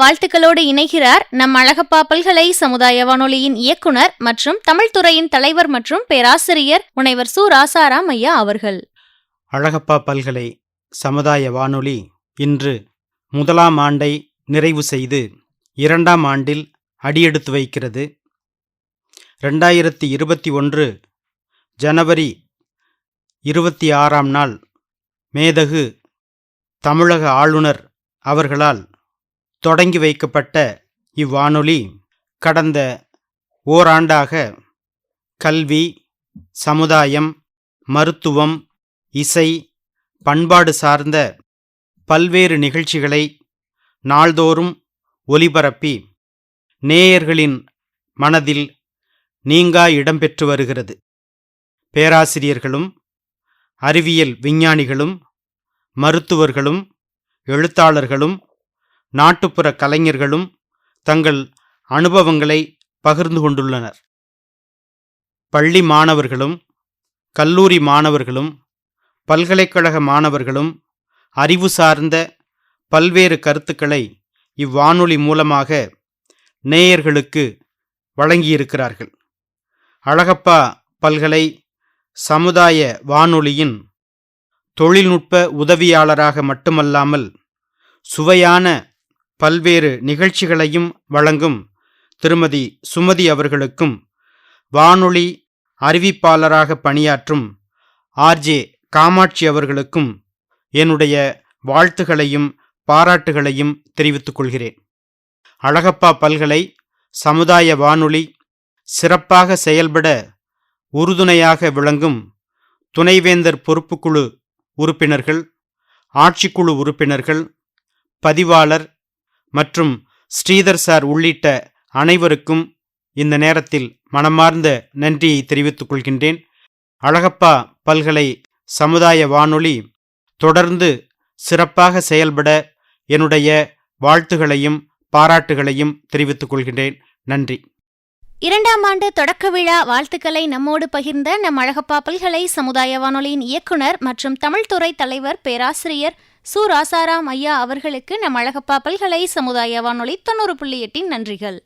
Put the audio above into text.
வாழ்த்துக்களோடு இணைகிறார் நம் அழகப்பா பல்கலை சமுதாய வானொலியின் இயக்குனர் மற்றும் தமிழ் துறையின் தலைவர் மற்றும் பேராசிரியர் முனைவர் சு. ராசாராம் ஐயா அவர்கள். அழகப்பா பல்கலை சமுதாய வானொலி இன்று 1ஆம் ஆண்டை நிறைவு செய்து 2ஆம் ஆண்டில் அடியெடுத்து வைக்கிறது. 2021 ஜனவரி 26ஆம் நாள் மேதகு தமிழக ஆளுநர் அவர்களால் தொடங்கி வைக்கப்பட்ட இவ்வானொலி கடந்த ஓராண்டாக கல்வி, சமுதாயம், மருத்துவம், இசை, பண்பாடு சார்ந்த பல்வேறு நிகழ்ச்சிகளை நாள்தோறும் ஒலிபரப்பி நேயர்களின் மனதில் நீங்கா இடம்பெற்று வருகிறது. பேராசிரியர்களும் அறிவியல் விஞ்ஞானிகளும் மருத்துவர்களும் எழுத்தாளர்களும் நாட்டுப்புற கலைஞர்களும் தங்கள் அனுபவங்களை பகிர்ந்து கொண்டுள்ளனர். பள்ளி மாணவர்களும் கல்லூரி மாணவர்களும் பல்கலைக்கழக மாணவர்களும் அறிவு சார்ந்த பல்வேறு கருத்துக்களை இவ்வானொலி மூலமாக நேயர்களுக்கு வழங்கியிருக்கிறார்கள். அழகப்பா பல்கலை சமுதாய வானொலியின் தொழில்நுட்ப உதவியாளராக மட்டுமல்லாமல் சுவையான பல்வேறு நிகழ்ச்சிகளையும் வழங்கும் திருமதி சுமதி அவர்களுக்கும், வானொலி அறிவிப்பாளராக பணியாற்றும் ஆர்ஜே காமாட்சி அவர்களுக்கும் என்னுடைய வாழ்த்துகளையும் பாராட்டுகளையும் தெரிவித்துக் கொள்கிறேன். அழகப்பா பல்கலை சமுதாய வானொலி சிறப்பாக செயல்பட உறுதுணையாக விளங்கும் துணைவேந்தர் பொறுப்புக்குழு உறுப்பினர்கள், ஆட்சிக்குழு உறுப்பினர்கள், பதிவாளர் மற்றும் ஸ்ரீதர் சார் உள்ளிட்ட அனைவருக்கும் இந்த நேரத்தில் மனமார்ந்த நன்றியை தெரிவித்துக் கொள்கின்றேன். அழகப்பா பல்கலை சமுதாய வானொலி தொடர்ந்து சிறப்பாக செயல்பட என்னுடைய வாழ்த்துகளையும் பாராட்டுகளையும் தெரிவித்துக் கொள்கின்றேன். நன்றி. 2ஆம் ஆண்டு தொடக்க விழா வாழ்த்துக்களை நம்மோடு பகிர்ந்த நம் அழகப்பா பல்கலை சமுதாய வானொலியின் இயக்குனர் மற்றும் தமிழ் துறை தலைவர் பேராசிரியர் சு. ராசாராம் ஐயா அவர்களுக்கு நம் அழகப்பா பல்கலை சமுதாய வானொலி 90.8 நன்றிகள்.